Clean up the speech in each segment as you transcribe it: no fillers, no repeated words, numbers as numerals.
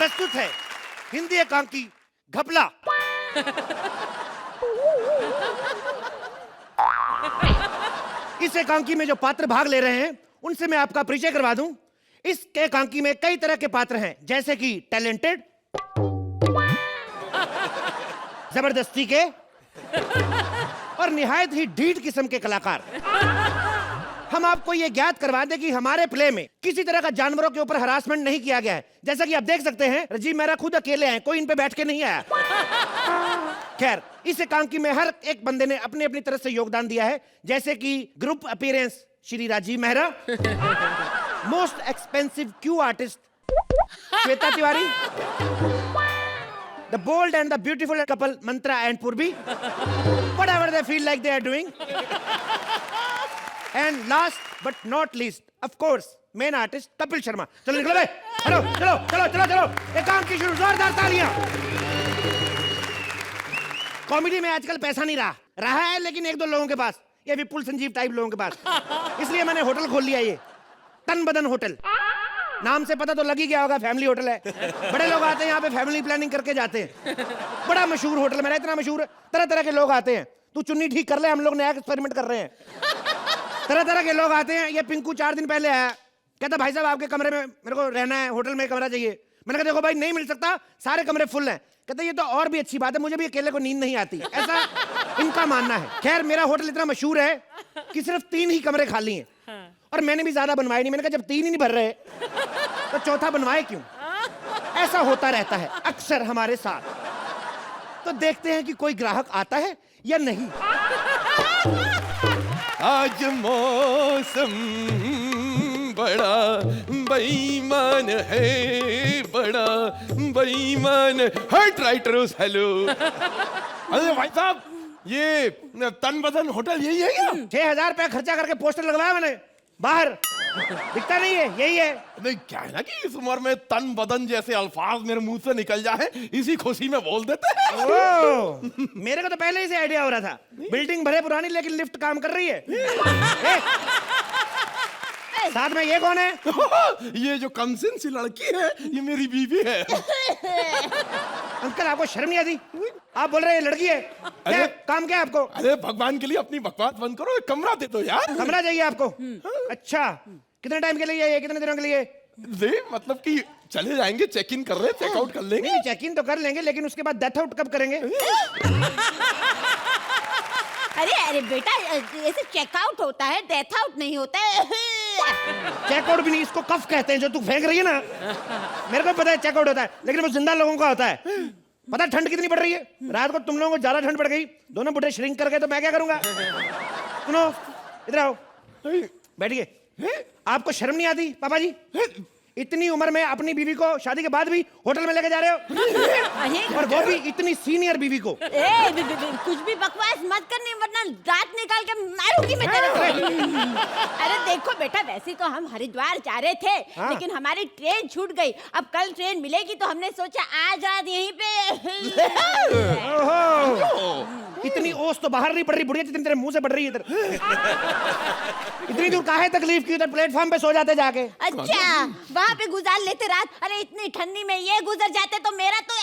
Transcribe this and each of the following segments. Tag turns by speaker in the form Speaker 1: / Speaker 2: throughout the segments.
Speaker 1: प्रस्तुत है हिंदी एकांकी घपला। इस एकांकी में जो पात्र भाग ले रहे हैं उनसे मैं आपका परिचय करवा दूं। इस एकांकी में कई तरह के पात्र हैं, जैसे कि टैलेंटेड, जबरदस्ती के और निहायत ही ढीठ किस्म के कलाकार। हम आपको ये ज्ञात करवा दें कि हमारे प्ले में किसी तरह का जानवरों के ऊपर हरासमेंट नहीं किया गया है। जैसा कि आप देख सकते हैं, राजीव मेहरा खुद अकेले हैं, कोई इन पे बैठ के नहीं आया। खैर, इस एकांकी में हर एक बंदे ने अपनी अपनी तरफ से योगदान दिया है, जैसे कि group appearance Shri Rajeev Mehra, most expensive क्यू artist Shweta Tiwari, the bold and the beautiful couple Mantra and Purbi, whatever they feel like they are doing. And last but not least, of course, main artist Kapil Sharma. चलो निकलो भाई, चलो चलो चलो चलो चलो, एकांकी शुरू, जोरदार तालियां। कॉमेडी में आजकल पैसा नहीं रहा है, लेकिन एक दो लोगों के पास, ये विपुल संजीव टाइप लोगों के पास, इसलिए मैंने होटल खोल लिया, ये तन बदन होटल। नाम से पता तो लग ही गया होगा, फैमिली होटल है। बड़े लोग आते हैं यहाँ पे, फैमिली प्लानिंग करके जाते हैं। बड़ा मशहूर होटल मेरा, इतना मशहूर, तरह तरह के लोग आते हैं। तू चुन्नी ठीक कर ले, हम लोग नया एक्सपेरिमेंट कर रहे हैं। तरह तरह के लोग आते हैं। ये पिंकू 4 दिन पहले आया, कहता भाई साहब आपके कमरे में मेरे को रहना है, होटल में कमरा चाहिए। मैंने कहा देखो भाई नहीं मिल सकता, सारे कमरे फुल हैं। कहता ये तो और भी अच्छी बात है, मुझे भी अकेले को नींद नहीं आती, ऐसा इनका मानना है। खैर, मेरा होटल इतना मशहूर है कि सिर्फ 3 ही कमरे खाली हैं, और मैंने भी ज्यादा बनवाए नहीं। मैंने कहा जब 3 ही नहीं भर रहे तो चौथा बनवाए क्यों। ऐसा होता रहता है अक्सर हमारे साथ। तो देखते हैं कि कोई ग्राहक आता है या नहीं।
Speaker 2: आज मौसम बड़ा बेईमान है, बड़ा बेईमान है। Writers hello. अरे भाई साहब, ये तन बदन होटल यही है क्या?
Speaker 1: 6,000 रुपया खर्चा करके पोस्टर लगवाया मैंने बाहर, दिखता नहीं है, यही है।
Speaker 2: नहीं, क्या है ना कि इस उम्र में तन बदन जैसे अल्फाज मेरे मुंह से निकल जाए, इसी खुशी में बोल देते हैं।
Speaker 1: मेरे को तो पहले ही से आइडिया हो रहा था। बिल्डिंग भले पुरानी, लेकिन लिफ्ट काम कर रही है। साथ में ये कौन है?
Speaker 2: ये जो कमसिन सी लड़की है, ये मेरी बीवी है।
Speaker 1: अंकल आपको शर्म नहीं आती? आप बोल रहे हैं लड़की है, क्या काम क्या है आपको?
Speaker 2: अरे भगवान के लिए अपनी बकवास बंद करो, एक कमरा दे दो यार।
Speaker 1: कमरा चाहिए आपको? अच्छा, कितने टाइम के लिए, कितने दिनों के लिए?
Speaker 2: मतलब कि चले जाएंगे, चेक इन कर रहे, चेकआउट कर लेंगे।
Speaker 1: नहीं, चेक इन तो कर लेंगे, लेकिन उसके बाद डेथ आउट कब करेंगे?
Speaker 3: अरे अरे बेटा, ऐसे चेकआउट होता है, डेथ आउट नहीं होता है।
Speaker 1: चेकआउट भी नहीं, इसको कफ कहते हैं, जो तू फेंक रही है ना। मेरे को पता है चेकआउट होता है, लेकिन वो जिंदा लोगों का होता है। पता ठंड कितनी पड़ रही है? रात को तुम लोगों को ज्यादा ठंड पड़ गई, दोनों बुढ़े श्रिंक कर गए, तो मैं क्या करूंगा? सुनो, इधर आओ, बैठिए। आपको शर्म नहीं आती पापा जी? इतनी उम्र में अपनी बीवी को शादी के बाद भी होटल में लेके जा रहे हो, और वो भी इतनी सीनियर बीवी को।
Speaker 3: कुछ भी बकवास मत करनी, वरना दांत निकाल के मारूंगी मैं तेरे को। अरे देखो बेटा, वैसे तो हम हरिद्वार जा रहे थे, लेकिन हमारी ट्रेन छूट गई। अब कल ट्रेन मिलेगी, तो हमने सोचा आज रात यहीं पे।
Speaker 1: इतनी ओस तो बाहर नहीं पड़ रही बुढ़िया, जितनी तेरे मुंह से पड़ रही है इधर। इतनी दूर काहे तकलीफ की? उधर प्लेटफॉर्म पे सो जाते जाके।
Speaker 3: अच्छा, वहाँ पे गुजार लेते रात। अरे इतनी ठंडी में ये गुजर जाते तो मेरा तो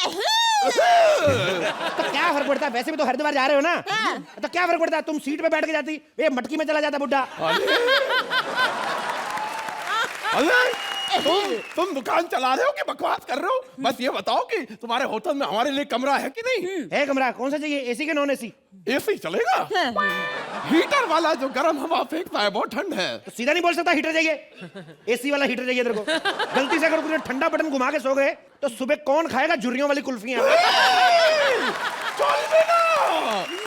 Speaker 1: क्या फर्क पड़ता है? वैसे भी तो हरिद्वार जा रहे हो ना, तो क्या फर्क पड़ता है? तुम सीट पे बैठ के जाती, ये मटकी में चला जाता बुड्ढा।
Speaker 2: तुम दुकान चला रहे हो कि बकवास कर रहे हो? बस ये बताओ कि तुम्हारे होटल में हमारे लिए कमरा है कि नहीं?
Speaker 1: है कमरा। कौन सा चाहिए, एसी के नॉन एसी?
Speaker 2: एसी चलेगा। हीटर वाला जो गर्म हवा फेंकता है, बहुत ठंड है।
Speaker 1: तो सीधा नहीं बोल सकता हीटर चाहिए? एसी वाला हीटर चाहिए तेरे को। गलती से अगर तुमने ठंडा बटन घुमा के सो गए, तो सुबह कौन खाएगा झुर्रियों वाली कुल्फियां?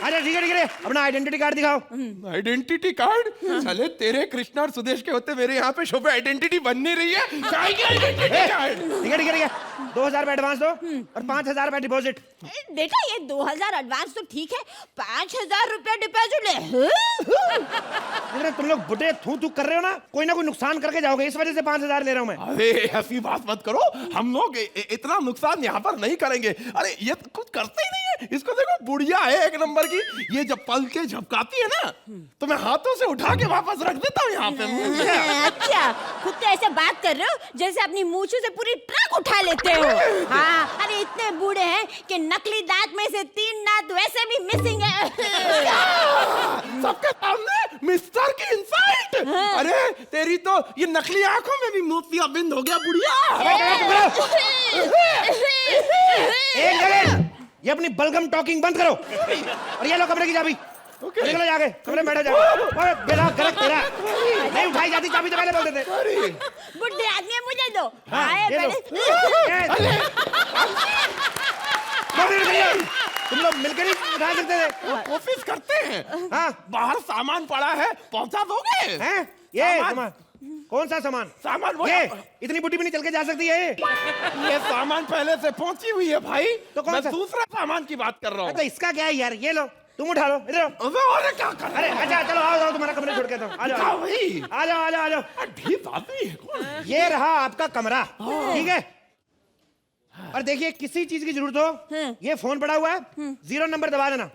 Speaker 1: अच्छा ठीक है, अपना आइडेंटिटी कार्ड दिखाओ।
Speaker 2: Identity card? चले तेरे कृष्णा और सुदेश के होते मेरे यहाँ पे शोभा आइडेंटिटी बन नहीं रही है। आइडेंटिटी कार्ड
Speaker 1: ठीक है, 2,000 रुपए एडवांस दो और 5,000 रुपए डिपॉजिट।
Speaker 3: बेटा, ये 2,000 एडवांस तो ठीक है, 5,000 रुपया डिपॉजिट ले।
Speaker 1: तुम लोग बुढ़े थू थू कर रहे हो ना, कोई ना कोई नुकसान करके जाओगे, इस वजह से 5,000 ले रहा हूँ मैं।
Speaker 2: अरे ऐसी बात मत करो, हम लोग इतना नुकसान यहाँ पर नहीं करेंगे। अरे ये कुछ करते ही नहीं है इसको देखो, बुढ़िया है एक नंबर की। ये जब पल के झपकाती है ना, तो मैं हाथों से उठा के वापस रख देता हूँ यहाँ पे।
Speaker 3: अच्छा, खुद तो ऐसे बात कर रहे हो जैसे अपनी मूंछों से पूरी ट्रक उठा लेते हो। हाँ, अरे इतने बूढ़े हैं कि नकली दांत में से 3 दांत वैसे भी मिसिंग है।
Speaker 2: सबके सामने मिस्टर की इंसल्ट। अरे तेरी तो ये नकली आंखों में भी मोतियाबिंद हो गया बुढ़िया।
Speaker 1: एक जगह ये अपनी बलगम टॉकिंग बंद करो और ये लो कमरे की चाबी। निकलो जाके कमरे में बैठो जाओ। ओए बेरा गलत तेरा नहीं उठाई जाती चाबी तो पहले बोल देते।
Speaker 3: बुढ़े आदमी मुझे दो।
Speaker 1: हाँ,
Speaker 3: आए
Speaker 1: ये लो।
Speaker 3: पहले।
Speaker 1: तुम लोग मिलकर ही उठा सकते थे।
Speaker 2: कोशिश करते हैं।
Speaker 1: हाँ
Speaker 2: बाहर सामान पड़ा है, पहुंचा दोगे?
Speaker 1: हैं ये
Speaker 2: सामान।
Speaker 1: सामान कौन सा सामान?
Speaker 2: सामान वो
Speaker 1: ये इतनी बुढ़ी भी नहीं चल के जा सकती है।
Speaker 2: ये सामान पहले से पहुंची हुई है भाई।
Speaker 1: तो कौन
Speaker 2: मैं
Speaker 1: सा?
Speaker 2: दूसरा सामान की बात कर रहा हूँ।
Speaker 1: तो इसका क्या है यार? ये लो तुम उठा लो इधर आओ।
Speaker 2: अबे क्या कर रहा
Speaker 1: अरे
Speaker 2: है?
Speaker 1: अच्छा चलो आओ तुम्हारा कमरे छोड़ के दो। आ जाओ
Speaker 2: भाई
Speaker 1: आ जाओ आ जाओ आ जाओ।
Speaker 2: ढीठ आदमी है कौन?
Speaker 1: ये रहा आपका कमरा, ठीक है। और देखिए किसी चीज की जरूरत हो, ये फोन पड़ा हुआ है, 0 नंबर दबा देना,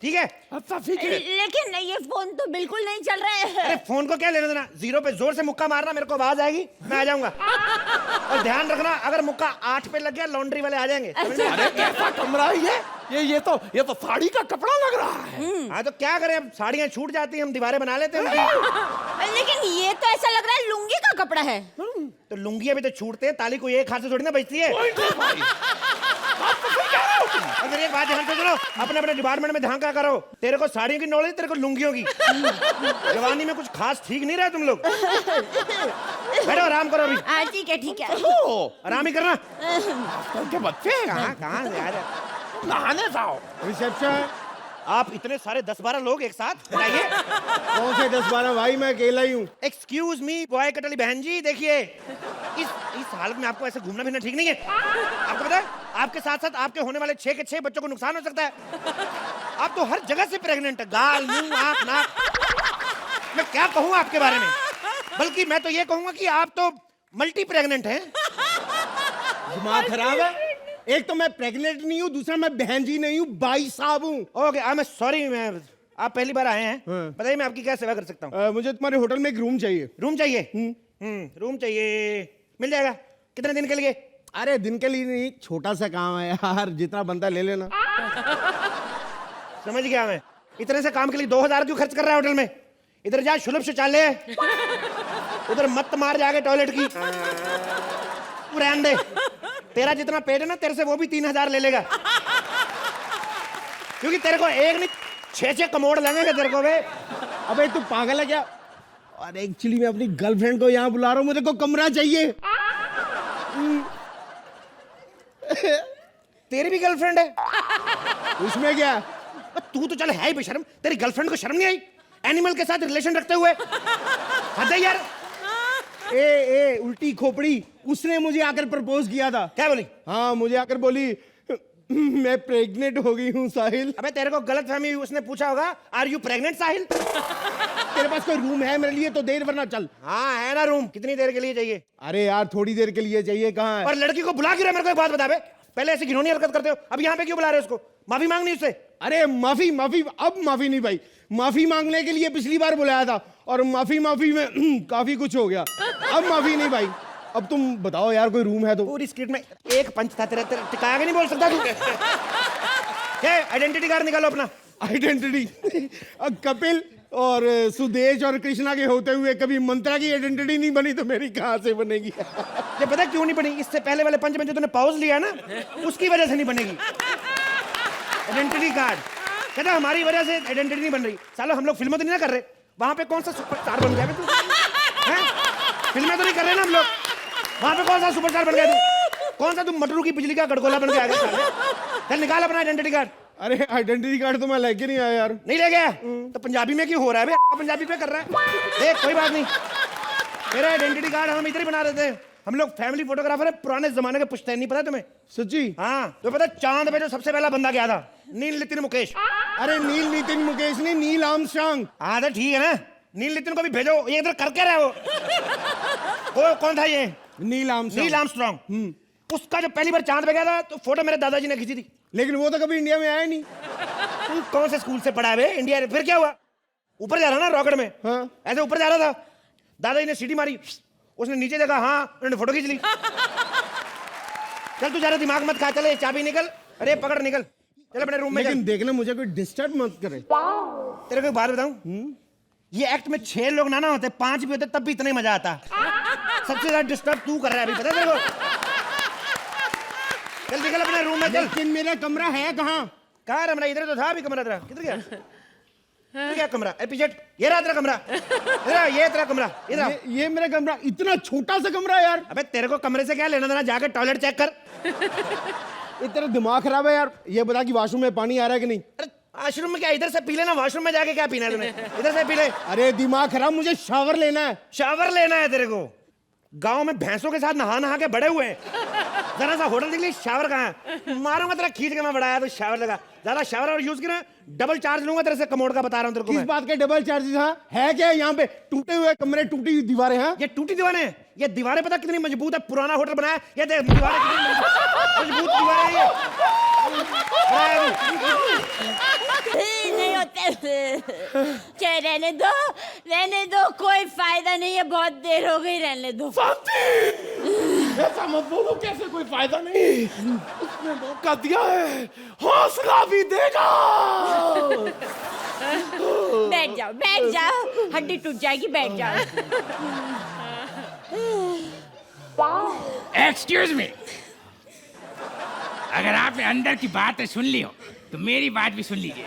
Speaker 1: ठीक है।
Speaker 2: अच्छा ठीक है।
Speaker 3: लेकिन ये फोन तो बिल्कुल नहीं चल रहा
Speaker 1: अरे
Speaker 3: है।
Speaker 1: फोन को क्या लेने देना, 0 पे जोर से मुक्का मारना, मेरे को आवाज आएगी, मैं आ जाऊंगा। और ध्यान रखना अगर मुक्का 8 पे लग गया लॉन्ड्री वाले आ जाएंगे। समझ में?
Speaker 2: अरे कैसा कमरा है ये तो साड़ी का कपड़ा लग रहा है।
Speaker 1: हाँ तो क्या करें, अब साड़ियाँ छूट जाती हैं, हम दीवारें बना लेते हैं।
Speaker 3: लेकिन ये तो ऐसा लग रहा है लुंगी का कपड़ा है।
Speaker 1: तो लुंगियाँ भी तो छूटते हैं, ताली को एक हाथ से थोड़ी ना बचती है। अगर एक बात ध्यान से सुनो, अपने अपने डिपार्टमेंट में ध्यान क्या करो। तेरे को साड़ियों की नॉलेज, तेरे को लुंगियों की। जवानी में कुछ खास ठीक नहीं रहा तुम लोग। बैठो आराम करो अभी।
Speaker 3: हाँ ठीक है ठीक है।
Speaker 1: आराम ही करना।
Speaker 2: के बच्चे
Speaker 1: कहाँ से यार?
Speaker 2: नहाने जाओ।
Speaker 4: रिसेप्शन।
Speaker 1: आप इतने सारे 10-12 लोग एक साथ बताइए।
Speaker 4: कौन से 10-12 भाई, मैं अकेला ही हूँ।
Speaker 1: एक्सक्यूज मी बॉय कटली बहन जी, देखिए इस हालत में आपको ऐसे घूमना फिरना ठीक नहीं है। आपको पता है आपके साथ साथ आपके होने वाले 6 के 6 बच्चों को नुकसान हो सकता है। आप तो हर जगह से प्रेग्नेंट है, गाल मुंह आंख नाक। मैं क्या कहूँ आपके बारे में, बल्कि मैं तो ये कहूंगा कि आप तो मल्टी प्रेग्नेंट हैं।
Speaker 4: दिमाग खराब है। एक तो मैं प्रेग्नेंट नहीं हूँ, दूसरा मैं बहन जी नहीं हूँ, भाई साहब हूँ।
Speaker 1: ओके आई एम सॉरी, मैं आप पहली बार आए हैं।
Speaker 4: हाँ।
Speaker 1: बताइए मैं आपकी क्या सेवा कर सकता हूँ?
Speaker 4: मुझे तुम्हारे होटल में एक रूम चाहिए।
Speaker 1: रूम चाहिए? रूम चाहिए, मिल जाएगा। कितने दिन के लिए?
Speaker 4: अरे दिन के लिए नहीं, छोटा सा काम है यार, जितना बनता ले लेना।
Speaker 1: समझ गया मैं। इतने से काम के लिए 2000 क्यों खर्च कर रहा है होटल में? इधर जा सुलभ शौचालय है, उधर मत मार जाके टॉयलेट की। तू रहने दे, तेरा जितना पेट है ना, तेरे से वो भी 3000 ले लेगा, क्योंकि तेरे को एक नहीं 6 कमोड लगेंगे तेरे को बे।
Speaker 4: अबे तू पागल है क्या? और एक्चुअली मैं अपनी गर्लफ्रेंड को यहाँ बुला रहा हूँ, मुझे को कमरा चाहिए।
Speaker 1: तेरी भी गर्लफ्रेंड है?
Speaker 4: उसमें क्या?
Speaker 1: तू तो चल है ही बेशर्म, तेरी गर्लफ्रेंड को शर्म नहीं आई एनिमल के साथ रिलेशन रखते हुए? हद है यार।
Speaker 4: ए उल्टी खोपड़ी, उसने मुझे आकर प्रपोज किया था।
Speaker 1: क्या बोली?
Speaker 4: हाँ मुझे आकर बोली मैं प्रेग्नेंट हो गई हूँ साहिल।
Speaker 1: अबे तेरे को गलत फहमी हुई, उसने पूछा होगा आर यू प्रेग्नेंट साहिल?
Speaker 4: तेरे पास कोई रूम है मेरे लिए तो देर, वरना चल।
Speaker 1: हाँ है ना रूम। कितनी देर के लिए चाहिए?
Speaker 4: अरे यार थोड़ी देर के लिए चाहिए। कहाँ है?
Speaker 1: और लड़की को बुला क्यों रहे? मेरे को एक बात बता बे, पहले ऐसी घिनौनी हरकत करते हो, अब यहाँ पे क्यों बुला रहे हो उसको? माफी मांगनी उससे।
Speaker 4: अरे माफी अब माफी नहीं भाई, माफी मांगने के लिए पिछली बार बुलाया था और माफी में काफी कुछ हो गया। अब माफी नहीं भाई। अब तुम बताओ यार कोई रूम है तो।
Speaker 1: पूरी स्क्रिप्ट में एक पंच था तेरा, टिकाया के नहीं बोल सकता तू? आइडेंटिटी कार्ड निकालो अपना।
Speaker 4: आइडेंटिटी कपिल और सुदेश और कृष्णा के होते हुए कभी मंत्रा की आइडेंटिटी नहीं बनी तो मेरी कहाँ से बनेगी?
Speaker 1: ये पता क्यों नहीं बनी? इससे पहले वाले पंच में जो तूने पॉज लिया ना, उसकी वजह से नहीं बनेगी आइडेंटिटी कार्ड। कहता हमारी वजह से आइडेंटिटी नहीं बन रही। सालो हम लोग फिल्में तो नहीं ना कर रहे, वहां पे कौन सा सुपरस्टार बन गया तू? फिल्में तो नहीं कर रहे ना हम लोग, वहां पे कौन सा सुपरस्टार बन गया तू? कौन सा तुम मटरू की बिजली का गड़गोला बन के आ गया? चल निकाल अपना आइडेंटिटी कार्ड।
Speaker 4: अरे आइडेंटिटी कार्ड तो मैं लेके नहीं आया यार।
Speaker 1: नहीं ले गया तो पंजाबी में क्यों हो रहा है बे? पंजाबी पे कर रहा है। देख कोई बात नहीं, मेरा आइडेंटिटी कार्ड हम इधर ही बना देते हैं। हम लोग फैमिली फोटोग्राफर है, पुराने जमाने के पुश्तैनी, नहीं पता तुम्हें?
Speaker 4: सच्ची?
Speaker 1: हाँ तो पता चांद पे जो सबसे पहला बंदा गया था, नील नितिन मुकेश।
Speaker 4: अरे नील नितिन मुकेश नहीं, नील आर्मस्ट्रांग।
Speaker 1: हाँ तो ठीक है ना, नील नितिन को भी भेजो, ये इधर करके रहे वो कौन था ये?
Speaker 4: Neil Armstrong.
Speaker 1: Neil Armstrong. उसका जो पहली बार चांद पे गया था तो फोटो मेरे दादाजी ने खींची थी।
Speaker 4: लेकिन वो तो कभी इंडिया में आया नहीं।
Speaker 1: तू कौन से स्कूल से पढ़ा है बे? इंडिया में फिर क्या हुआ? ऊपर जा रहा ना रॉकेट में?
Speaker 4: हाँ।
Speaker 1: ऐसे ऊपर जा रहा था, दादाजी ने सीटी मारी, उसने नीचे देखा, हाँ, उन्होंने फोटो खींच ली। चल तू जा रहा, दिमाग मत खा, चले चाबी निकल, अरे पकड़ निकल, चल अपने रूम में।
Speaker 4: लेकिन देखना मुझे कोई डिस्टर्ब मत करे।
Speaker 1: तेरे को एक बात बताऊं, ये एक्ट में 6 लोग ना होते, 5 भी होते तब भी इतना ही मजा आता। सबसे ज्यादा डिस्टर्ब तू कर रहा है अभी, पता है तेरे को? चल निकल अपने रूम में चल।
Speaker 4: लेकिन मेरा कमरा है कहाँ?
Speaker 1: कहाँ रमरा? इधर तो था अभी कमरा तेरा, किधर गया? इधर क्या कमरा? एपिजेट, ये रहा तेरा कमरा, ये तेरा कमरा, इधर।
Speaker 4: ये मेरा कमरा, इतना छोटा सा कमरा यार।
Speaker 1: अबे तेरे को कमरे से क्या लेना देना? जाकर टॉयलेट चेक कर।
Speaker 4: ये तेरा दिमाग खराब है यार। ये बता कि वॉशरूम में पानी आ रहा है कि नहीं?
Speaker 1: अरे वॉशरूम में क्या, इधर से पी लेना, वॉशरूम में जाके क्या पीना है तूने? इधर से पी ले।
Speaker 4: अरे दिमाग खराब, मुझे शावर लेना है।
Speaker 1: शावर लेना है तेरे को? गांव में भैंसों के साथ नहा नहा के बड़े हुए हैं, जरा सा होटल निकली, शावर कहाँ है? मारूंगा तेरा खींच के, मैं बढ़ाया तो शावर लगा। ज्यादा शावर और यूज किया डबल चार्ज लूंगा तेरे से, कमोड का बता रहा हूँ तेरे को।
Speaker 4: किस बात के डबल चार्जेस? हाँ है क्या यहाँ पे? टूटे हुए कमरे, टूटी हुई दीवारें हैं।
Speaker 1: ये टूटी दीवारें हैं, ये दीवारें पता कितनी मजबूत है, पुराना होटल बनाया, ये देख दीवारें कितनी मजबूत दीवारें हैं ये।
Speaker 3: नहीं होते, चाहे रहने दो, कोई फायदा नहीं है, बहुत देर हो गई, रहने दो।
Speaker 2: ऐसा मत बोलो, कैसे कोई फायदा नहीं, उसने मौका दिया है, हौसला भी देगा।
Speaker 3: बैठ जाओ, हड्डी टूट जाएगी, बैठ जाओ।
Speaker 5: एक्सक्यूज मी, अगर आपने अंदर की बातें सुन ली हो तो मेरी बात भी सुन लीजिए।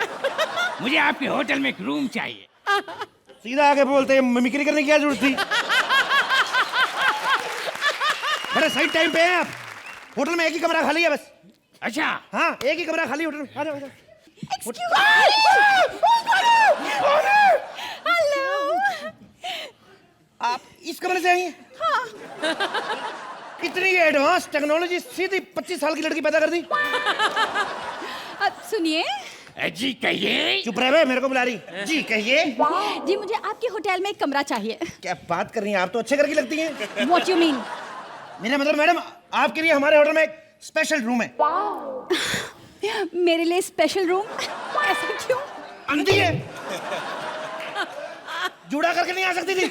Speaker 5: मुझे आपके होटल में एक रूम चाहिए।
Speaker 1: सीधा आके बोलते, मिमिक्री करने की क्या जरूरत थी? बड़े सही टाइम पे हैं आप। होटल में एक ही कमरा खाली है बस।
Speaker 5: अच्छा,
Speaker 1: हाँ, एक ही कमरा खाली होटल में। आ जाओ, आ जाओ।
Speaker 3: हेलो,
Speaker 1: आप इस कमरे से आई हैं? इतनी एडवांस टेक्नोलॉजी, सीधी 25 साल की लड़की पैदा कर दी।
Speaker 3: अब सुनिए
Speaker 5: जी कहिए।
Speaker 1: चुप रहे, मेरे को बुला रही। जी कहिए।
Speaker 3: जी, मुझे आपके होटल में एक कमरा चाहिए।
Speaker 1: क्या बात कर रही हैं आप? तो अच्छे घर की लगती हैं।
Speaker 3: What you mean?
Speaker 1: मेरा मतलब मैडम, आपके लिए हमारे होटल में एक स्पेशल रूम है।
Speaker 3: मेरे लिए स्पेशल रूम? ऐसा क्यों?
Speaker 1: अंधी है, जुड़ा करके नहीं आ सकती थी।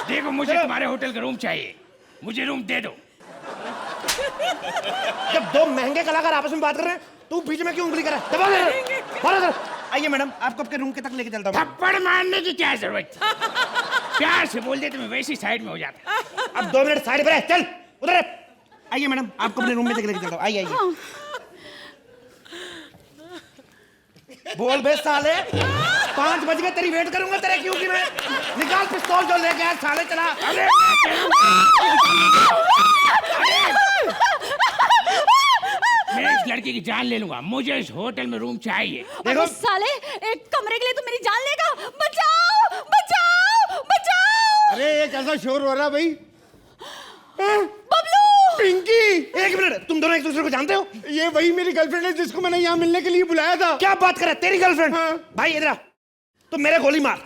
Speaker 5: देखो, मुझे तुम्हारे होटल का रूम चाहिए, मुझे रूम दे दो।
Speaker 1: जब दो महंगे कलाकार आपस में बात कर रहे हैं, तू बीच में क्यों उंगली कर रहा है? दबा दे। फॉलो कर। आइए मैडम, आपको आपके रूम के तक लेके चलता हूँ।
Speaker 5: थप्पड़ मारने की क्या जरूरत थी? प्यार से बोल देते, मैं वैसी साइड में हो जाता।
Speaker 1: अब 2 मिनट साइड पे रह, चल उधर है। आइए मैडम, आपको अपने रूम में तक लेके चलता हूँ। आइए आइए। बोल बे साले, 5 बज गए, तेरी वेट करूंगा तेरे क्यों की मैं। निकाल पिस्तौल जो लेके आया साले, चला। अरे
Speaker 5: मैं इस लड़के की जान ले लूंगा, मुझे इस होटल में रूम चाहिए।
Speaker 3: अरे साले, एक कमरे के लिए तो मेरी जान लेगा। बचाओ, बचाओ, बचाओ।
Speaker 4: अरे ये कैसा शोर हो रहा है भाई?
Speaker 3: बबलू,
Speaker 4: पिंकी,
Speaker 1: 1 मिनट, तुम दोनों एक दूसरे को जानते हो?
Speaker 4: ये वही मेरी गर्लफ्रेंड है जिसको मैंने यहाँ मिलने के लिए बुलाया था।
Speaker 1: क्या बात कर रहा है? तेरी गर्लफ्रेंड?
Speaker 4: हाँ।
Speaker 1: भाई इधर आ, तो मेरे गोली मार।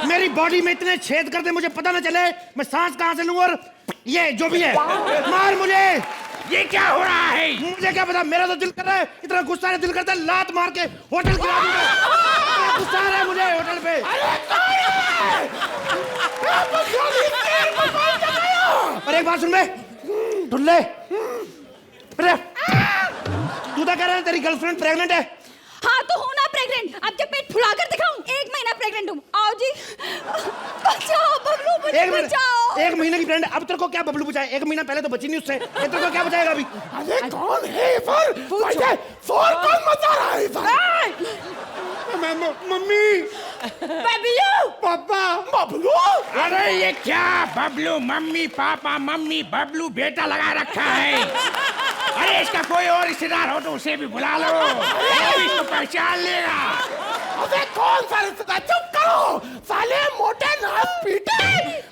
Speaker 1: मेरी बॉडी में इतने छेद कर दे, मुझे पता ना चले मैं सांस कहां से लूं, और ये जो भी है मार मुझे।
Speaker 5: ये क्या हो रहा है?
Speaker 1: मुझे क्या पता, मेरा तो दिल कर रहा है, इतना गुस्सा है, दिल करता है लात मार के होटल गिरा दूंगा। इतना गुस्सा आ रहा है मुझे होटल पे। और एक बात सुन बे, ढुल्ले, अरे तू तो कह रहा है तेरी गर्लफ्रेंड प्रेग्नेंट है?
Speaker 3: हाँ तो हूँ ना प्रेग्नेंट। आपके पेट फुला कर दिखाऊं? 1 महीना प्रेग्नेंट हूँ। आओ जी, बचाओ बबलू, मुझे बचाओ।
Speaker 1: 1 महीने की प्रेग्नेंट, अब तेरे को क्या बबलू बचाए? 1 महीना पहले तो बची नहीं उससे, ये तेरे को क्या बचाएगा अभी?
Speaker 2: अरे कौन है ये फोन कौन मचा रहा है इधर?
Speaker 4: मम्मी,
Speaker 3: बबलू,
Speaker 4: पापा,
Speaker 2: बबलू,
Speaker 5: अरे ये क्या Bablu, mummy papa, mummy Bablu बेटा लगा रखा है। अरे इसका कोई और रिश्तेदार हो तो उसे भी बुला लो, वो भी इसको पहचान लेगा।
Speaker 2: अबे कौन सा रिश्तेदार? चुप करो साले, मोटे नाक पीटे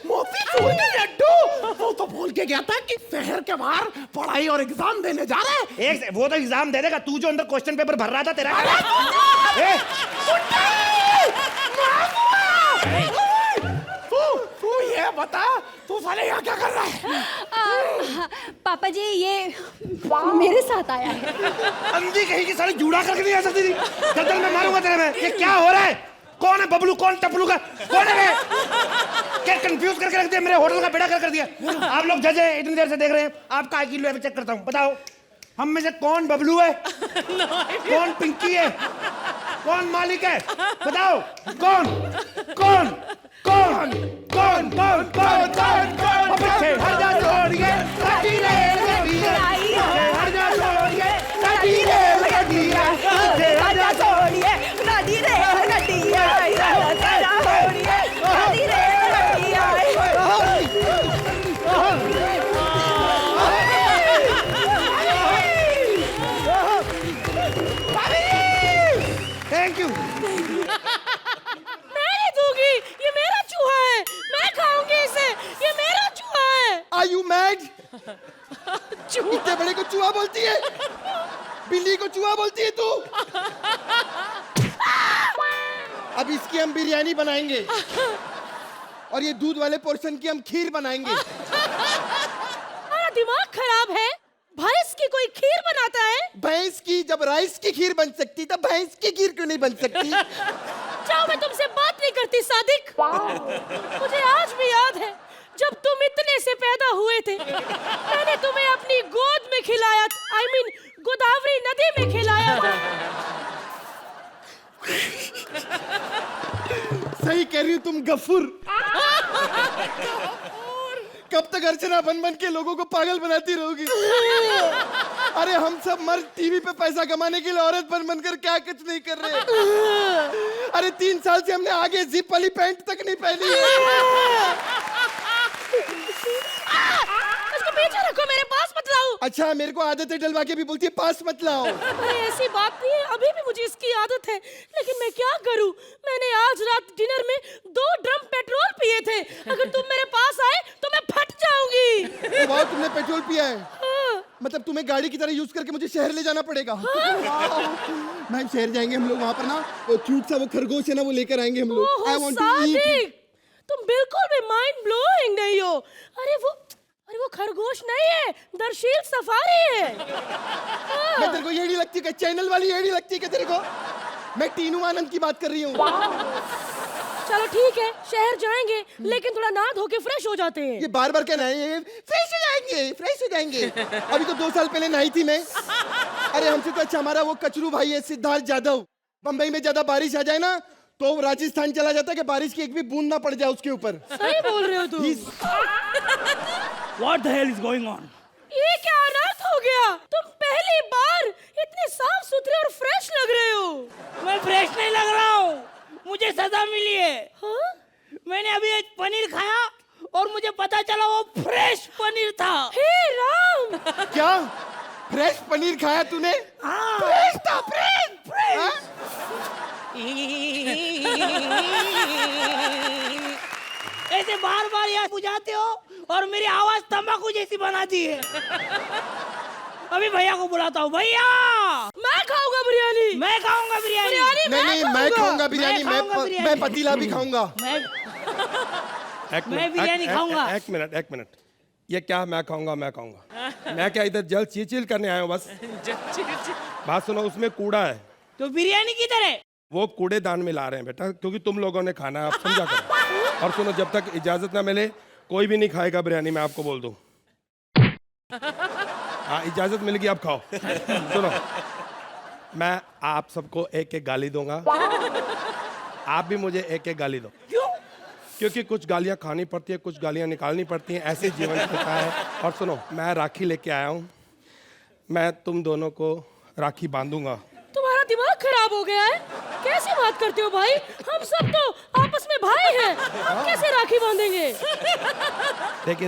Speaker 2: मोती चूर के लड्डू। वो तो बोल के गया था कि शहर के बाहर पढ़ाई और एग्जाम देने जा रहे हैं।
Speaker 1: वो तो एग्जाम दे देगा, तू जो अंदर क्वेश्चन पेपर भर रहा था तेरा।
Speaker 2: तू ये बता, तू साले यहाँ क्या कर रहा है?
Speaker 3: पापा जी ये मेरे साथ आया है।
Speaker 1: अंधी कहीं की सारी जूड़ा करके नहीं आ सकती थी। दर्दन में मारूंगा तेरे में। ये क्या हो रहा है? कौन है बबलू, कौन टपलू का, कौन है? क्या कंफ्यूज करके रख दिया, मेरे होटल का बेड़ा कर दिया। आप लोग जज हैं, इतनी देर से देख रहे हैं। आपका IQ लेवल चेक करता हूँ। बताओ हम में से कौन बबलू है, कौन पिंकी है, कौन मालिक है? बताओ कौन कौन कौन कौन कौन कौन कौन? हर जा छोड़िए काटी रे लगिया, हर जा छोड़िए काटी रे लगिया, हर जा छोड़िए काटी रे लगिया, हर जा छोड़िए काटी रे लगिया। Thank you.
Speaker 6: मैं नहीं दूंगी, ये मेरा चूहा है, मैं खाऊंगी इसे, ये मेरा चूहा है।
Speaker 4: Are you mad? इतने बड़े को चूहा बोलती है? बिल्ली को चूहा बोलती है तू? अब इसकी हम बिरयानी बनाएंगे और ये दूध वाले पोर्शन की हम खीर बनाएंगे।
Speaker 6: हमारा दिमाग खराब है, भैंस की कोई खीर बनाता है?
Speaker 4: भैंस की जब राइस की खीर बन सकती तब भैंस की खीर क्यों नहीं बन सकती?
Speaker 6: जाओ, मैं तुमसे बात नहीं करती सादिक। मुझे आज भी याद है जब तुम इतने से पैदा हुए थे, मैंने तुम्हें अपनी गोद में खिलाया, I mean गोदावरी नदी में खिलाया था।
Speaker 4: सही कह रही हूँ तुम गफूर। कब तक अर्चना बन बन के लोगों को पागल बनाती रहोगी? अरे हम सब मर्द टीवी पे पैसा कमाने के लिए औरत बन बनकर क्या कुछ नहीं कर रहे। अरे 3 साल से हमने आगे जिप वाली पैंट तक नहीं पहनी है।
Speaker 6: उसको पीछे रखो, मेरे पास मत लाओ।
Speaker 4: अच्छा, मेरे को आदत है डलवा के भी बोलती है पास मत लाओ।
Speaker 6: अरे ऐसी बात नहीं है, अभी भी मुझे इसकी आदत है, लेकिन मैं क्या करूं? मैंने आज रात डिनर में 2 ड्रम पेट्रोल पिए थे। अगर तुम मेरे पास आए तो मैं फट जाऊंगी।
Speaker 4: वाह, तुमने पेट्रोल पिया है?
Speaker 6: हाँ।
Speaker 4: मतलब तुम्हें गाड़ी की तरह यूज करके मुझे शहर ले जाना पड़ेगा। मैम शहर जाएंगे हम लोग, वहाँ पर ना वो क्यूट सा वो खरगोश है ना, वो लेकर आएंगे हम लोग।
Speaker 6: ओहो,
Speaker 4: I want to eat.
Speaker 6: Sadiq, तुम बिल्कुल भी माइंड ब्लोइंग नहीं हो। अरे वो खरगोश नहीं है, दरशील सफारी है।
Speaker 4: मैं तेरे को येड़ी लगती है, चैनल वाली येड़ी लगती है क्या तेरे को? मैं टीनू आनंद की बात कर रही हूँ।
Speaker 6: चलो ठीक है, शहर जाएंगे, लेकिन थोड़ा नहा धो के फ्रेश हो जाते हैं।
Speaker 4: ये बार बार कहना है फ्रेश हो जाएंगे, फ्रेश हो जाएंगे। अभी तो 2 साल पहले नहाई थी मैं। अरे हमसे तो अच्छा हमारा वो कचरू भाई है सिद्धार्थ यादव। बम्बई में ज्यादा बारिश आ जाए ना तो राजस्थान चला जाता है कि बारिश की एक भी बूंद ना पड़ जाए उसके ऊपर।
Speaker 6: सही बोल रहे हो तुम।
Speaker 5: What the hell is going on?
Speaker 6: ये क्या अनर्थ हो गया? तुम पहली बार इतने साफ सुथरे और फ्रेश लग रहे हो।
Speaker 7: मैं फ्रेश नहीं लग रहा हूँ, मुझे सजा मिली है।
Speaker 6: हाँ?
Speaker 7: मैंने अभी एक पनीर खाया और मुझे पता चला वो फ्रेश पनीर था।
Speaker 6: हे राम!
Speaker 4: क्या फ्रेश पनीर खाया तूने?
Speaker 7: हाँ।
Speaker 4: फ्रेश था, फ्रेश फ्रेश। हाँ?
Speaker 7: ऐसे बार बार याद बुझाते हो और मेरी आवाज तंबाकू जैसी बनाती है। अभी भैया को बुलाता हूँ। भैया,
Speaker 6: मैं खाऊंगा बिरयानी।
Speaker 7: मैं खाऊंगा बिरयानी।
Speaker 4: नहीं, मैं खाऊंगा बिरयानी।
Speaker 7: खाऊंगा बिरयानी।
Speaker 4: मैं पतीला भी खाऊंगा।
Speaker 7: मैं बिरयानी खाऊंगा।
Speaker 8: एक मिनट, ये क्या मैं खाऊंगा? मैं क्या इधर जल चिल करने आया हूँ बस। बात सुनो, उसमें कूड़ा है।
Speaker 7: तो बिरयानी किधर है?
Speaker 8: वो कूड़ेदान में ला रहे हैं बेटा, क्योंकि तुम लोगों ने खाना है, आप समझा करो। और सुनो, जब तक इजाजत ना मिले कोई भी नहीं खाएगा बिरयानी, मैं आपको बोल दूं। हाँ, इजाजत मिल गई, आप खाओ। सुनो, मैं आप सबको एक एक गाली दूंगा, आप भी मुझे एक एक गाली दो।
Speaker 7: क्यों?
Speaker 8: क्योंकि कुछ गालियां खानी पड़ती है, कुछ गालियां निकालनी पड़ती हैं, ऐसे जीवन चलता है। और सुनो, मैं राखी लेके आया हूँ, मैं तुम दोनों को राखी बांधूंगा।
Speaker 6: तुम्हारा दिमाग खराब हो गया है? कैसे बात करते हो भाई? हम सब तो आपस में भाई हैं, हम कैसे राखी बांधेंगे?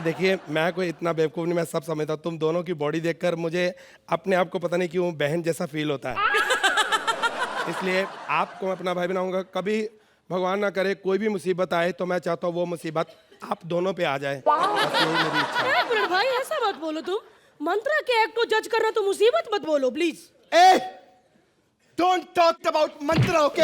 Speaker 8: देखिए, मैं कोई इतना बेवकूफ़ नहीं, मैं सब समझता हूँ। तुम दोनों की बॉडी देखकर मुझे अपने आप को पता नहीं क्यों बहन जैसा फील होता है। इसलिए आपको मैं अपना भाई बनाऊंगा। कभी भगवान ना करे कोई भी मुसीबत आए तो मैं चाहता हूँ वो मुसीबत आप दोनों पे आ जाए। बस यही मेरी इच्छा है।
Speaker 6: एक मिनट भाई, ऐसा मत बोलो तुम। मंत्रा के एक्ट को जज करना तो मुसीबत मत बोलो please.
Speaker 4: Don't talk about mantra, okay?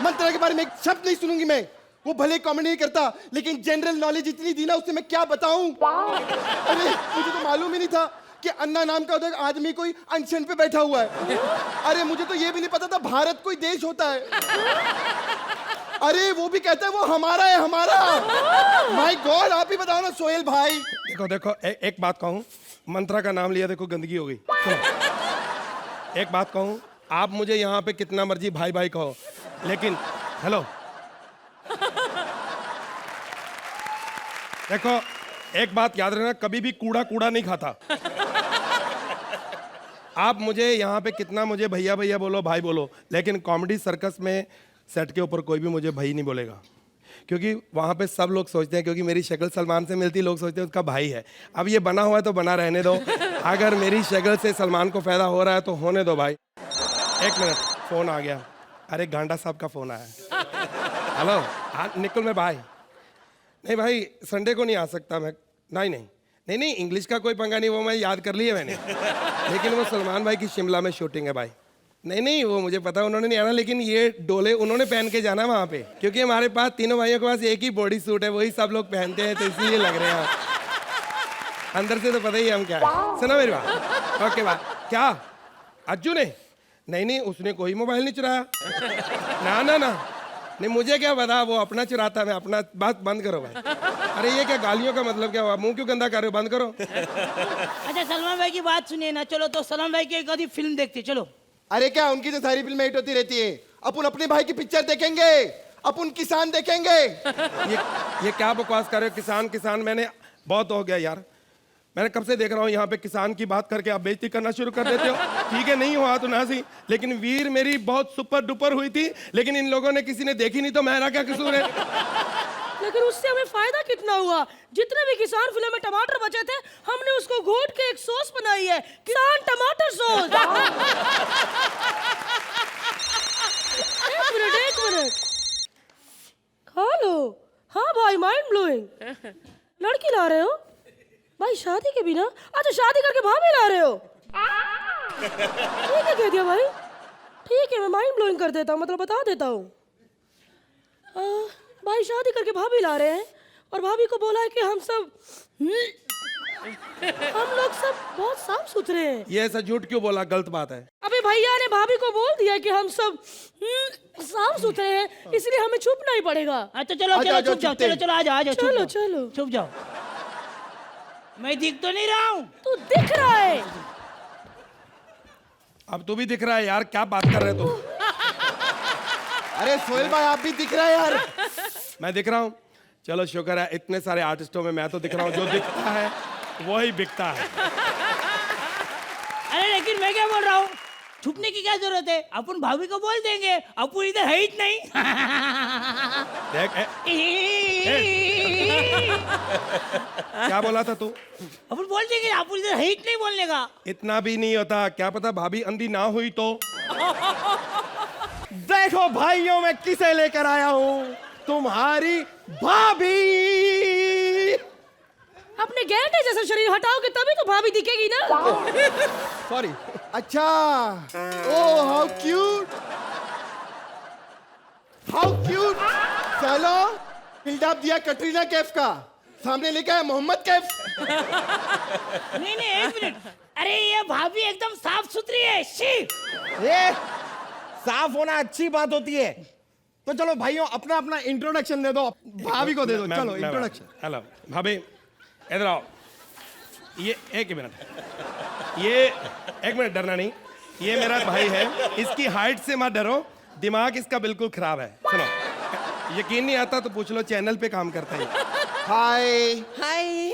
Speaker 4: मंत्रा के बारे में एक शब्द नहीं सुनूंगी मैं। वो भले कॉमेडी नहीं करता, लेकिन जनरल नॉलेज इतनी दी ना उससे मैं क्या बताऊं। अरे मुझे तो मालूम ही नहीं था कि अन्ना नाम का उधर आदमी कोई अनशन पे बैठा हुआ है। अरे मुझे तो ये भी नहीं पता था भारत कोई देश होता है। अरे वो भी कहता है वो हमारा है, हमारा। माय गॉड, आप ही बताओ ना सोहेल भाई।
Speaker 8: देखो देखो, एक बात कहूँ, मंत्रा का नाम लिया, देखो गंदगी हो गई। सुनो, एक बात कहूँ, आप मुझे यहाँ पे कितना मर्जी भाई भाई कहो, लेकिन हेलो, देखो एक बात याद रखना, कभी भी कूड़ा कूड़ा नहीं खाता। आप मुझे यहाँ पे कितना मुझे भैया भैया बोलो, भाई बोलो, लेकिन कॉमेडी सर्कस में सेट के ऊपर कोई भी मुझे भाई नहीं बोलेगा, क्योंकि वहाँ पे सब लोग सोचते हैं, क्योंकि मेरी शक्ल सलमान से मिलती, लोग सोचते हैं उसका भाई है। अब ये बना हुआ है तो बना रहने दो, अगर मेरी शक्ल से सलमान को फायदा हो रहा है तो होने दो भाई। एक मिनट, फोन आ गया। अरे गांडा साहब का फोन आया। हेलो, हाँ निकुल में भाई। नहीं भाई, संडे को नहीं आ सकता मैं। नहीं नहीं नहीं नहीं, इंग्लिश का कोई पंगा नहीं, वो मैं याद कर लिया मैंने, लेकिन वो सलमान भाई की शिमला में शूटिंग है भाई। नहीं नहीं, वो मुझे पता उन्होंने नहीं आना, लेकिन ये डोले उन्होंने पहन के जाना वहाँ पे, क्योंकि हमारे पास तीनों भाइयों के पास एक ही बॉडी सूट है, वही सब लोग पहनते हैं, तो इसलिए लग रहे हैं। अंदर से तो पता ही है हम क्या है। सुना मेरी बात, ओके बात। क्या अज्जू ने? नहीं नहीं, उसने कोई मोबाइल नहीं चुराया। ना ना ना, नहीं मुझे क्या पता, वो अपना चुराता, मैं अपना। बात बंद करो भाई। अरे ये क्या गालियों का मतलब क्या हुआ? मुंह क्यों गंदा कर रहे हो? बंद करो।
Speaker 7: अच्छा सलमान भाई की बात सुनिए ना, चलो तो सलमान भाई की एक आधी फिल्म देखते, चलो।
Speaker 4: अरे क्या, उनकी तो सारी फिल्में हिट होती रहती है। अपन अपने भाई की पिक्चर देखेंगे, अपन किसान देखेंगे।
Speaker 8: ये क्या बकवास कर रहे हो? किसान किसान, मैंने बहुत हो गया यार, मैंने कब से देख रहा हूँ यहाँ पे किसान की बात करके आप बेइज्जती करना शुरू कर देते हो। ठीक है, नहीं हुआ तो ना सी, लेकिन वीर मेरी बहुत सुपर डुपर हुई थी, लेकिन इन लोगों ने किसी ने देखी नहीं, तो मेरा क्या कसूर है?
Speaker 6: लेकिन उससे हमें फायदा कितना हुआ? जितने भी किसान फिल्म में टमाटर बचे थे, हमने उसको घोट के एक सॉस बनाई है, किसान टमाटर सॉस। एक मिनट, खा लो। हाँ भाई, माइंड ब्लोइंग। लड़की ला रहे हो भाई शादी के बिना? अच्छा, शादी करके भाभी ला रहे हो? ठीक है, कह दिया भाई। ठीक है, मैं माइंड ब्लोइंग कर देता हूँ, मतलब बता देता हूँ। भाई शादी करके भाभी ला रहे हैं, और भाभी को बोला है कि हम लोग सब बहुत साफ सुथरे हैं।
Speaker 8: ये ऐसा झूठ क्यों बोला? गलत बात है।
Speaker 6: अबे भैया ने भाभी को बोल दिया कि हम सब साफ सुथरे हैं, इसलिए हमें छुपना ही पड़ेगा।
Speaker 7: अच्छा चलो चलो, चुप जाओ, चलो चलो, आ जाओ आ जाओ,
Speaker 6: चलो चलो,
Speaker 7: छुप जाओ। मैं दिख तो नहीं रहा हूँ?
Speaker 6: तू दिख रहा है।
Speaker 8: अब तू भी दिख रहा है यार, क्या बात कर रहे तू?
Speaker 4: अरे सोहेल भाई, आप भी दिख रहे हैं यार।
Speaker 8: मैं दिख रहा हूँ? चलो शुक्र है, इतने सारे आर्टिस्टों में मैं तो दिख रहा हूँ, जो दिखता है वही बिकता है।
Speaker 7: अरे लेकिन मैं क्या बोल रहा हूँ, छुपने की क्या जरूरत है? अपन भाभी को बोल देंगे, अपन इधर है ही नहीं।
Speaker 8: देख क्या बोला था तू?
Speaker 7: अपन बोल देंगे, अपन इधर है ही नहीं बोलने का।
Speaker 8: इतना भी नहीं होता, क्या पता भाभी अंधी ना हुई तो।
Speaker 2: देखो भाइयों, मैं किसे लेकर आया हूँ, तुम्हारी भाभी।
Speaker 6: अपने गैंडे जैसा शरीर हटाओगे तभी तो भाभी दिखेगी ना।
Speaker 4: सॉरी। अच्छा, oh how cute, how cute. चलो, बिल्डअप दिया कटरीना कैफ का, सामने लिखा है मोहम्मद कैफ।
Speaker 7: नहीं नहीं, एक मिनट। अरे ये भाभी एकदम साफ सुथरी है। शी,
Speaker 2: ये साफ होना अच्छी बात होती है। तो चलो भाइयों, अपना अपना इंट्रोडक्शन दे दो, भाभी को दे दो। चलो इंट्रोडक्शन।
Speaker 8: हेलो भाभी, इधर आओ। ये एक मिनट, ये एक मिनट, डरना नहीं, ये मेरा भाई है, इसकी हाइट से मत डरो, दिमाग इसका बिल्कुल खराब है। सुनो, यकीन नहीं आता तो पूछ लो, चैनल पे काम करता है।
Speaker 4: हाय
Speaker 3: हाय।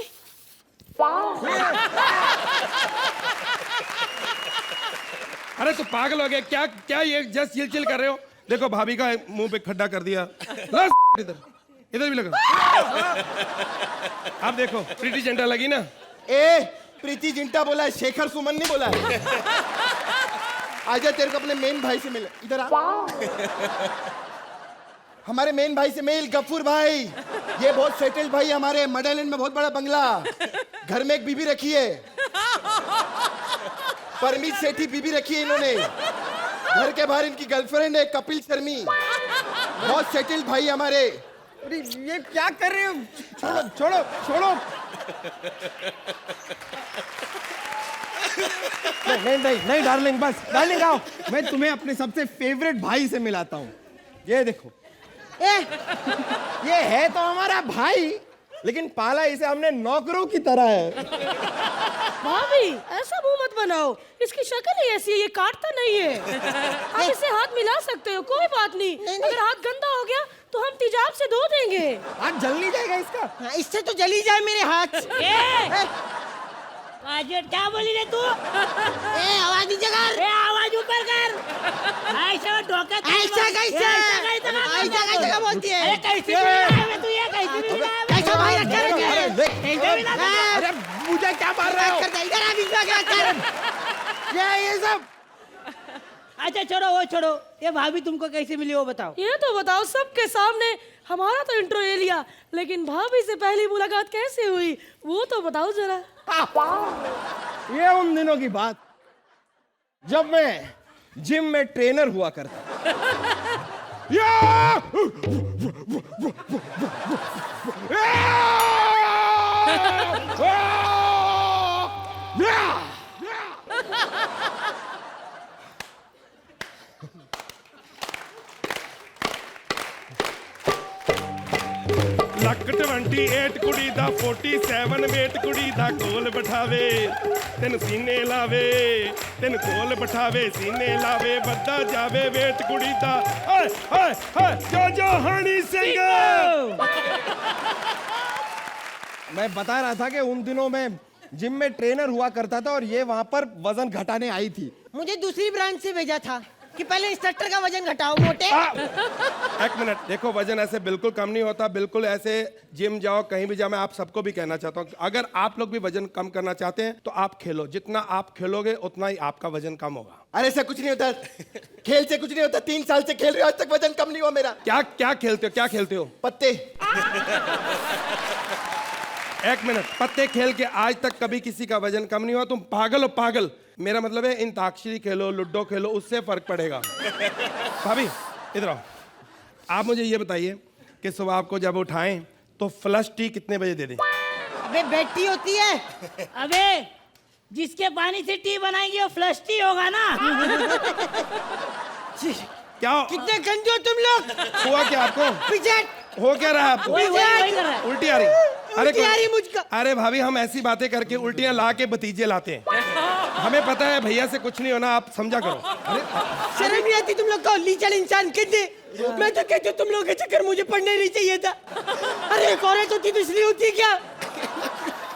Speaker 8: अरे तो पागल हो गया क्या? क्या ये जस्ट चिल चिल कर रहे हो? देखो भाभी का मुंह पे खड्डा कर दिया। इधर इधर भी लगा। आप देखो, प्रीति जिंटा लगी ना।
Speaker 4: ए, प्रीति जिंटा बोला है, शेखर सुमन नहीं बोला है। आजा, तेरे को अपने मेन भाई से मिल। इधर आ। हमारे मेन भाई से मिल, गफूर भाई। ये बहुत सेटल्ड भाई, हमारे मडैलैंड में बहुत बड़ा बंगला, घर में एक बीबी रखी है, परमीत सेठी बीबी रखी है इन्होंने। घर के बाहर इनकी गर्लफ्रेंड है कपिल शर्मी। बहुत सेटल्ड भाई हमारे। अरे ये क्या कर रहे हो? छोड़ो छोड़ो छोड़ो। नहीं नहीं नहीं डार्लिंग, बस डार्लिंग आओ, मैं तुम्हें अपने सबसे फेवरेट भाई से मिलाता हूँ। ये देखो, ये है तो हमारा भाई, लेकिन पाला इसे हमने नौकरों की तरह है।
Speaker 6: भाभी ऐसा मुंह मत बनाओ, इसकी शक्ल ही ऐसी है, ये काटता नहीं है। आप इसे हाथ मिला सकते हो, कोई बात नहीं। अगर हाथ गंदा हो गया तो हम तेजाब से धो देंगे।
Speaker 4: हाथ जल नहीं जाएगा इसका?
Speaker 7: हाँ, इससे तो जली जाए मेरे हाथ।
Speaker 3: काजल क्या बोली रे तू?
Speaker 7: आवाज नीचे कर।
Speaker 3: आवाज ऊपर कर। ऐसा ढोका
Speaker 7: ऐसा कैसे? ऐसा कैसे बोलती है?
Speaker 3: अरे कैसे मिला है तू? ये कैसे मिला है?
Speaker 7: कैसा भाई रखा है?
Speaker 3: कैसे मिला है?
Speaker 4: अरे मुझे क्या मार रहे हो?
Speaker 7: इधर आ, बीच में क्या कर?
Speaker 4: क्या है ये सब?
Speaker 7: अच्छा छोड़ो, वो छोड़ो, ये भाभी तुमको कैसे मिली वो बताओ।
Speaker 6: ये तो बताओ सबके सामने। हमारा तो इंट्रो ले लिया, लेकिन भाभी से पहली मुलाकात कैसे हुई वो तो बताओ जरा।
Speaker 4: ये उन दिनों की बात जब मैं जिम में ट्रेनर हुआ करता।
Speaker 8: ਲੱਕ 28 ਕੁੜੀ ਦਾ 47 ਵੇਟ ਕੁੜੀ ਦਾ ਕੋਲ ਬਿਠਾਵੇ ਤੈਨੂੰ ਸੀਨੇ ਲਾਵੇ ਤੈਨੂੰ ਕੋਲ ਬਿਠਾਵੇ ਸੀਨੇ ਲਾਵੇ ਵੱਧਾ ਜਾਵੇ ਵੇਟ ਕੁੜੀ ਦਾ ਓਏ ਓਏ ਓਏ ਜੋ ਹਣੀ ਸਿੰਘ।
Speaker 4: मैं बता रहा था कि उन दिनों में जिम में ट्रेनर हुआ करता था और ये वहां पर वजन घटाने आई थी।
Speaker 7: मुझे दूसरी ब्रांच से भेजा था कि पहले इंस्ट्रक्टर का वजन घटाओ मोटे।
Speaker 8: एक मिनट देखो, वजन ऐसे बिल्कुल कम नहीं होता, बिल्कुल ऐसे जिम जाओ कहीं भी जाओ। मैं आप सबको भी कहना चाहता हूँ, अगर आप लोग भी वजन कम करना चाहते हैं तो आप खेलो, जितना आप खेलोगे उतना ही आपका वजन कम होगा।
Speaker 4: अरे ऐसा कुछ नहीं होता, खेल से कुछ नहीं होता। 3 साल से खेल रहे हो, आज तक वजन कम नहीं हुआ मेरा।
Speaker 8: क्या क्या खेलते हो, क्या खेलते हो?
Speaker 4: पत्ते।
Speaker 8: एक मिनट, पत्ते खेल के आज तक कभी किसी का वजन कम नहीं हुआ? तुम पागल हो पागल। मेरा मतलब है अंताक्षरी खेलो, लूडो खेलो, उससे फर्क पड़ेगा। भाभी इधर आओ, आप मुझे ये बताइए कि सुबह आपको जब उठाएं तो फ्लश टी कितने बजे दे दें?
Speaker 7: अबे बेटी होती है।
Speaker 3: अबे जिसके पानी से टी बनाएंगे वो फ्लश टी होगा ना।
Speaker 8: क्या
Speaker 7: कितने गंजे हो तुम लोग।
Speaker 8: हुआ क्या आपको?
Speaker 7: पीछे
Speaker 8: हो क्या रहा है आपको?
Speaker 3: वही कर रहा है।
Speaker 8: उल्टी आ रही?
Speaker 7: उल्टी आ रही मुझको।
Speaker 8: अरे भाभी, हम ऐसी बातें करके उल्टियां ला के भतीजे लाते हैं। हमें पता है भैया से कुछ नहीं होना, आप समझा करो। अरे
Speaker 7: शर्म नहीं आती तुम लोग को? लीचड़ इंसान कहते। मैं तो कहती हूँ तुम लोगों के चक्कर मुझे पढ़ने नहीं चाहिए था। अरे एक औरत होती तो इसलिए होती है क्या?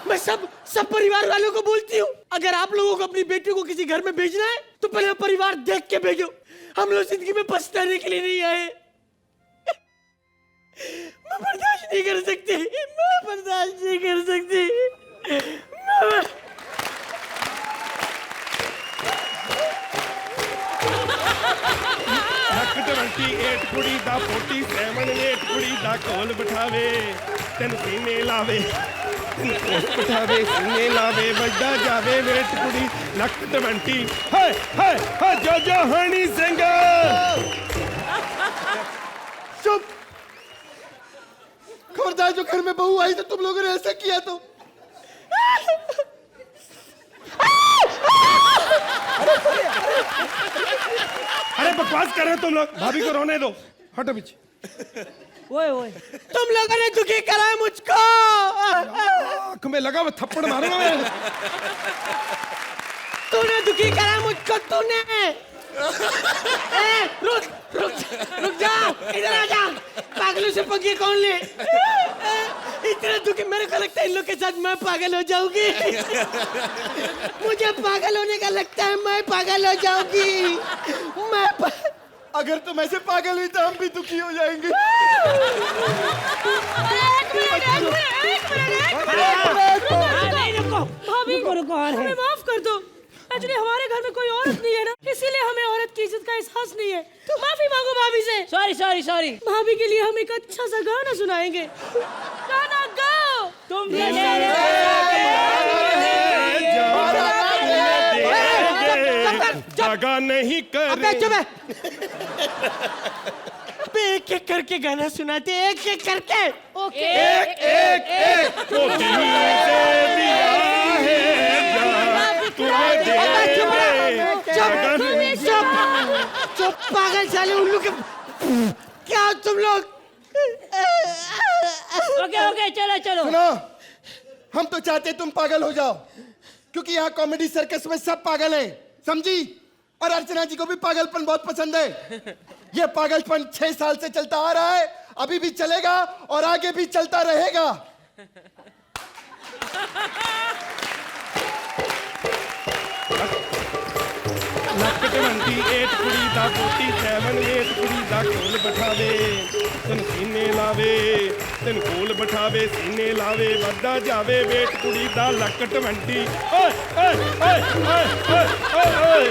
Speaker 7: मैं सब परिवार वालों को बोलती हूँ, अगर आप लोगों को अपनी बेटी को किसी घर में भेजना है तो पहले परिवार देख के भेजो। हम लोग जिंदगी में पछताने के लिए नहीं आए। मैं बर्दाश्त नहीं कर सकती, मैं बर्दाश्त नहीं कर सकती।
Speaker 8: 28 ਕੁੜੀ ਦਾ 47 ਵੇਟ ਕੁੜੀ ਦਾ ਕੋਲ ਬਿਠਾਵੇ ਤੈਨੂੰ ਸੀਨੇ ਲਾਵੇ ਤੈਨੂੰ ਕੋਲ ਬਿਠਾਵੇ ਸੀਨੇ ਲਾਵੇ ਵੱਡਾ ਜਾਵੇ ਵੇਟ ਕੁੜੀ ਲੱਕ 20 ਹਾਏ ਹਾਏ ਹਾ ਜੋ ਹਣੀ ਸਿੰਘ।
Speaker 4: चुप। खबरदार, जो घर में बहू आई तो तुम लोगों ने ऐसा किया तो।
Speaker 8: अरे बकवास कर रहे हो तुम लोग, भाभी को रोने दो, हटो पीछे।
Speaker 7: ओए ओए, तुम लोगों ने दुखी करा है मुझको।
Speaker 8: आँख में लगा हुआ थप्पड़ मारूंगा मैं।
Speaker 7: तूने दुखी करा मुझको, तूने। रुक रुक रुक जा, इधर आ जा। पागलों से पंगे कौन ले? इतना दुखी, मेरे को लगता है इन लोग के साथ मैं पागल हो जाऊंगी। मुझे पागल होने का लगता है, मैं पागल हो जाऊंगी।
Speaker 4: अगर तुम ऐसे पागल हुई तो हम भी दुखी हो जाएंगे।
Speaker 6: भाभी हमें माफ कर दो। एक्चुअली हमारे घर में कोई औरत नहीं है ना, इसीलिए हमें औरत की इज्जत का एहसास नहीं है। माफी मांगो भाभी से।
Speaker 3: Sorry sorry sorry.
Speaker 6: भाभी के लिए हम एक अच्छा सा गाना सुनाएंगे। गाना गाओ।
Speaker 3: तुम
Speaker 8: जगह नहीं कर।
Speaker 7: अब एक एक करके गाना सुनाते, एक एक करके।
Speaker 6: ओके।
Speaker 8: एक एक एक तो दिल से दिया है जान, तुम्हें दे
Speaker 7: चुप पागल साले उल्लू के, क्या हो तुम लोग?
Speaker 6: ओके ओके, चलो चलो।
Speaker 4: सुनो, हम तो चाहते तुम पागल हो जाओ, क्योंकि यहाँ कॉमेडी सर्कस में सब पागल है, समझी? और अर्चना जी को भी पागलपन बहुत पसंद है। ये पागलपन 6 साल से चलता आ रहा है, अभी भी चलेगा और आगे भी चलता रहेगा।
Speaker 8: लकट मंडी 8 कुड़ी दा 47 8 कुड़ी दा कोल बिठावे, तन सीने लावे, तन कोल बिठावे सीने लावे, वड्डा जावे वेट कुड़ी दा लकट मंडी। ओए ओए ओए ओए ओए ओए